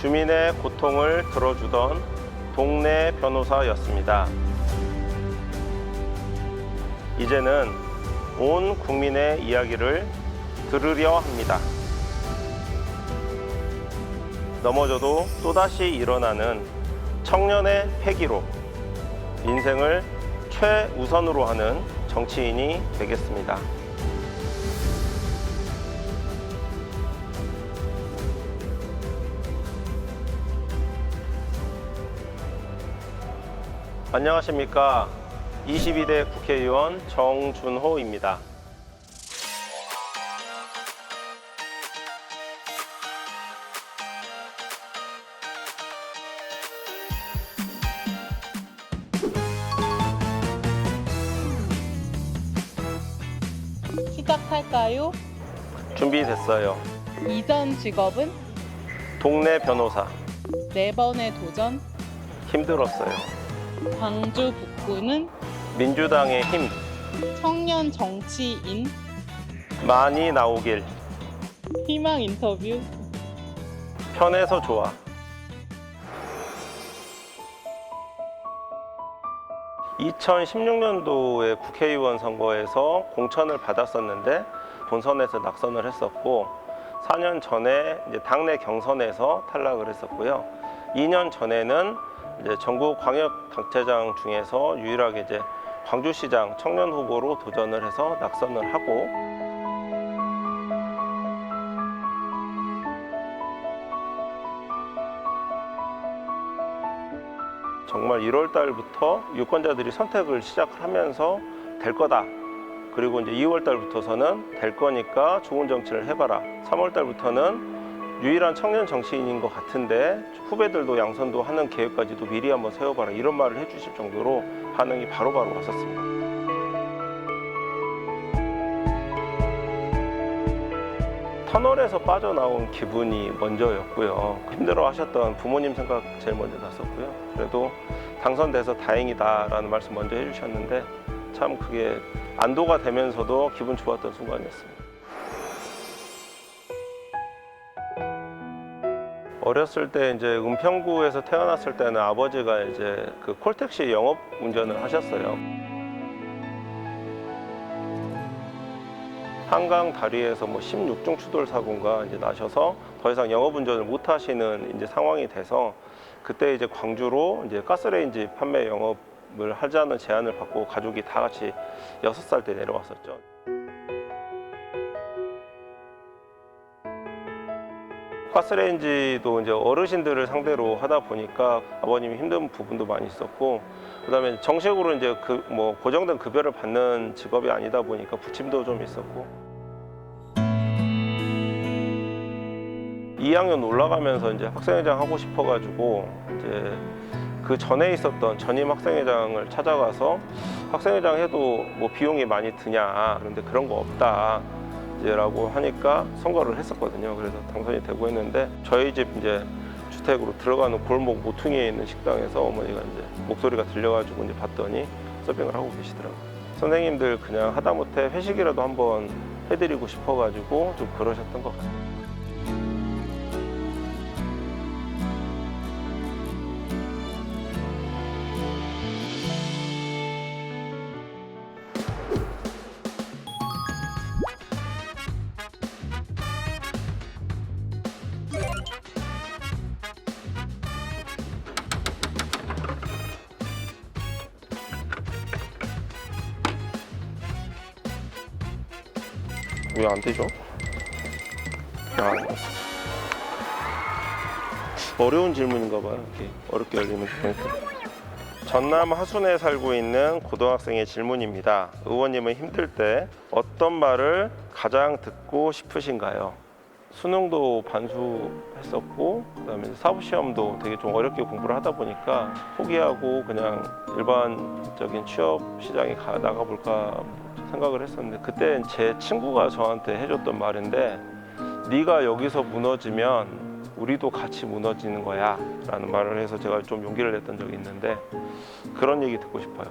주민의 고통을 들어주던 동네 변호사였습니다. 이제는 온 국민의 이야기를 들으려 합니다. 넘어져도 또다시 일어나는 청년의 패기로 인생을 최우선으로 하는 정치인이 되겠습니다. 안녕하십니까. 22대 국회의원 정준호입니다. 시작할까요? 준비됐어요. 이전 직업은 동네 변호사. 4번의 도전. 힘들었어요. 광주 북구는 민주당의 힘 청년 정치인. 많이 나오길. 희망 인터뷰. 편해서 좋아. (2016년도에) 국회의원 선거에서 공천을 받았었는데 본선에서 낙선을 했었고, 4년 전에 이제 당내 경선에서 탈락을 했었고요. 2년 전에는 이제 전국 광역단체장 중에서 유일하게 이제 광주시장 청년 후보로 도전을 해서 낙선을 하고, 정말 1월 달부터 유권자들이 선택을 시작을 하면서 될 거다. 그리고 이제 2월 달부터서는 될 거니까 좋은 정치를 해봐라. 3월 달부터는 유일한 청년 정치인인 것 같은데 후배들도 양선도 하는 계획까지도 미리 한번 세워봐라. 이런 말을 해주실 정도로 반응이 바로바로 왔었습니다. 터널에서 빠져나온 기분이 먼저였고요. 힘들어 하셨던 부모님 생각 제일 먼저 났었고요. 그래도 당선돼서 다행이다라는 말씀 먼저 해주셨는데 참 그게 안도가 되면서도 기분 좋았던 순간이었습니다. 어렸을 때 이제 은평구에서 태어났을 때는 아버지가 이제 그 콜택시 영업 운전을 하셨어요. 한강 다리에서 뭐 16중 추돌 사고가 이제 나셔서 더 이상 영업 운전을 못 하시는 이제 상황이 돼서, 그때 이제 광주로 이제 가스레인지 판매 영업을 하자는 제안을 받고 가족이 다 같이 6살 때 내려왔었죠. 가스레인지도 이제 어르신들을 상대로 하다 보니까 아버님이 힘든 부분도 많이 있었고, 그다음에 정식으로 이제 그 뭐 고정된 급여를 받는 직업이 아니다 보니까 부침도 좀 있었고, 2학년 올라가면서 이제 학생회장 하고 싶어가지고 이제 그 전에 있었던 전임 학생회장을 찾아가서 학생회장 해도 뭐 비용이 많이 드냐, 그런데 그런 거 없다. 라고 하니까 선거를 했었거든요. 그래서 당선이 되고 했는데, 저희 집 이제 주택으로 들어가는 골목 모퉁이에 있는 식당에서 어머니가 이제 목소리가 들려가지고 이제 봤더니 서빙을 하고 계시더라고요. 선생님들 그냥 하다못해 회식이라도 한번 해드리고 싶어가지고 좀 그러셨던 것 같아요. 왜 안 되죠? 야, 어려운 질문인가 봐요. 이렇게 어렵게 열리는 포인트. 전남 하순에 살고 있는 고등학생의 질문입니다. 의원님은 힘들 때 어떤 말을 가장 듣고 싶으신가요? 수능도 반수했었고, 그다음에 사법시험도 되게 좀 어렵게 공부를 하다 보니까 포기하고 그냥 일반적인 취업 시장에 나가볼까 생각을 했었는데, 그때 제 친구가 저한테 해줬던 말인데, 네가 여기서 무너지면 우리도 같이 무너지는 거야 라는 말을 해서 제가 좀 용기를 냈던 적이 있는데, 그런 얘기 듣고 싶어요.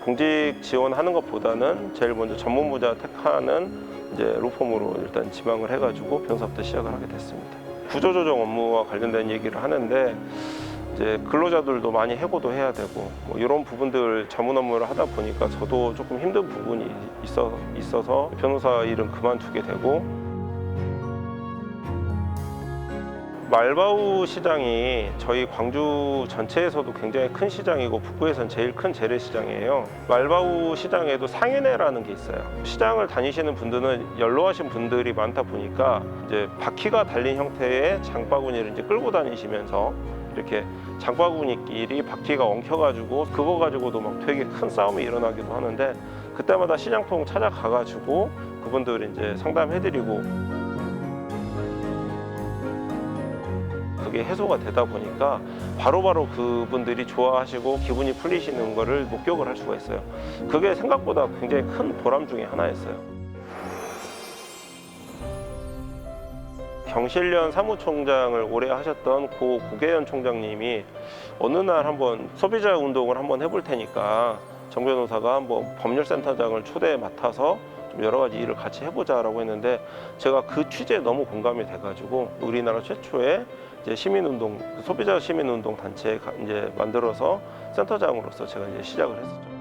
공직 지원하는 것보다는 제일 먼저 전문 분야 택하는 이제 로펌으로 일단 지망을 해가지고 변호사부터 시작을 하게 됐습니다. 구조조정 업무와 관련된 얘기를 하는데 이제 근로자들도 많이 해고도 해야 되고 뭐 이런 부분들 전문 업무를 하다 보니까 저도 조금 힘든 부분이 있어서 변호사 일은 그만두게 되고, 말바우 시장이 저희 광주 전체에서도 굉장히 큰 시장이고 북구에선 제일 큰 재래시장이에요. 말바우 시장에도 상인회라는 게 있어요. 시장을 다니시는 분들은 연로하신 분들이 많다 보니까 이제 바퀴가 달린 형태의 장바구니를 이제 끌고 다니시면서 이렇게 장바구니끼리 바퀴가 엉켜가지고 그거 가지고도 막 되게 큰 싸움이 일어나기도 하는데, 그때마다 시장통 찾아가가지고 그분들 이제 상담해드리고 그게 해소가 되다 보니까 바로바로 그분들이 좋아하시고 기분이 풀리시는 거를 목격을 할 수가 있어요. 그게 생각보다 굉장히 큰 보람 중에 하나였어요. 경실련 사무총장을 오래 하셨던 고 고계현 총장님이 어느 날 한번 소비자 운동을 한번 해볼 테니까 정 변호사가 한번 법률센터장을 초대 맡아서 좀 여러 가지 일을 같이 해보자라고 했는데, 제가 그 취지에 너무 공감이 돼가지고 우리나라 최초의 이제 시민운동, 소비자 시민운동 단체 이제 만들어서 센터장으로서 제가 이제 시작을 했었죠.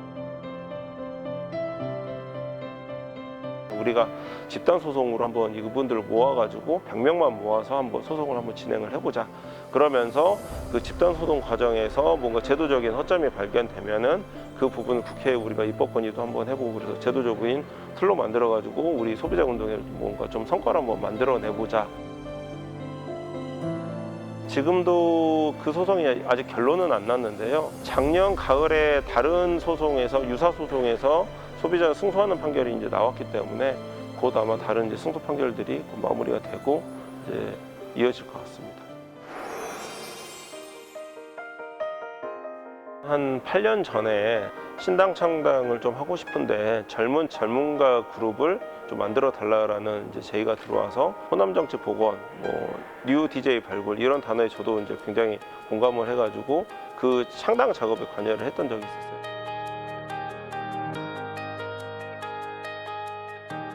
우리가 집단 소송으로 한번 이분들을 모아가지고 100명만 모아서 한번 소송을 한번 진행을 해보자. 그러면서 그 집단 소송 과정에서 뭔가 제도적인 허점이 발견되면은 그 부분을 국회에 우리가 입법 건의도 한번 해보고, 그래서 제도적인 틀로 만들어가지고 우리 소비자 운동에 뭔가 좀 성과를 한번 만들어내보자. 지금도 그 소송이 아직 결론은 안 났는데요. 작년 가을에 다른 소송에서 유사 소송에서 소비자가 승소하는 판결이 이제 나왔기 때문에 곧 아마 다른 이제 승소 판결들이 곧 마무리가 되고 이제 이어질 것 같습니다. 한 8년 전에 신당 창당을 좀 하고 싶은데 젊은 전문가 그룹을 좀 만들어 달라라는 이제 제의가 들어와서 호남 정치 복원, 뉴 DJ 발굴 이런 단어에 저도 이제 굉장히 공감을 해가지고 그 창당 작업에 관여를 했던 적이 있었어요.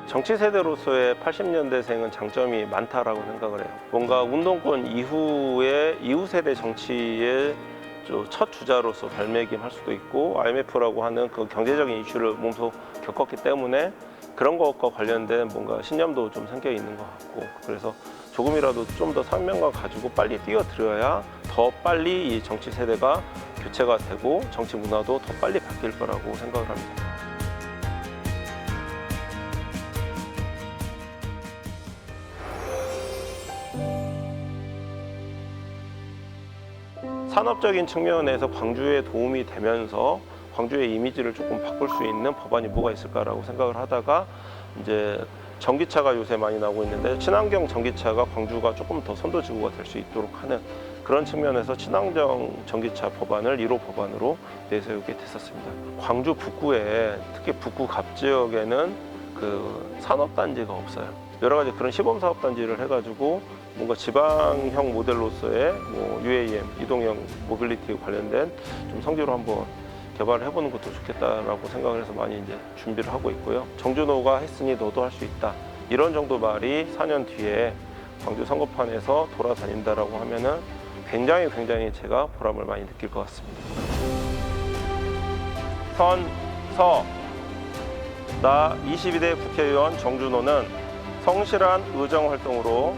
정치 세대로서의 80년대생은 장점이 많다라고 생각을 해요. 뭔가 운동권 이후에 이후 세대 정치의 첫 주자로서 발매김할 수도 있고, IMF라고 하는 그 경제적인 이슈를 몸소 겪었기 때문에 그런 것과 관련된 뭔가 신념도 좀 생겨 있는 것 같고, 그래서 조금이라도 좀 더 사명감 가지고 빨리 뛰어들어야 더 빨리 이 정치 세대가 교체가 되고 정치 문화도 더 빨리 바뀔 거라고 생각을 합니다. 산업적인 측면에서 광주에 도움이 되면서 광주의 이미지를 조금 바꿀 수 있는 법안이 뭐가 있을까라고 생각을 하다가 이제 전기차가 요새 많이 나오고 있는데, 친환경 전기차가 광주가 조금 더 선도지구가 될 수 있도록 하는 그런 측면에서 친환경 전기차 법안을 1호 법안으로 내세우게 됐었습니다. 광주 북구에, 특히 북구 갑 지역에는 그 산업단지가 없어요. 여러 가지 그런 시범사업단지를 해가지고 뭔가 지방형 모델로서의 UAM, 이동형 모빌리티 관련된 좀 성지로 한번 개발을 해보는 것도 좋겠다라고 생각을 해서 많이 이제 준비를 하고 있고요. 정준호가 했으니 너도 할 수 있다. 이런 정도 말이 4년 뒤에 광주 선거판에서 돌아다닌다라고 하면은 굉장히 제가 보람을 많이 느낄 것 같습니다. 선서. 나 22대 국회의원 정준호는 성실한 의정 활동으로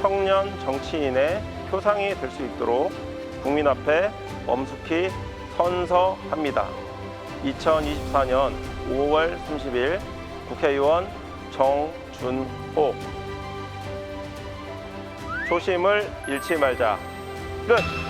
청년 정치인의 표상이 될 수 있도록 국민 앞에 엄숙히 선서합니다. 2024년 5월 30일 국회의원 정준호. 초심을 잃지 말자. 끝!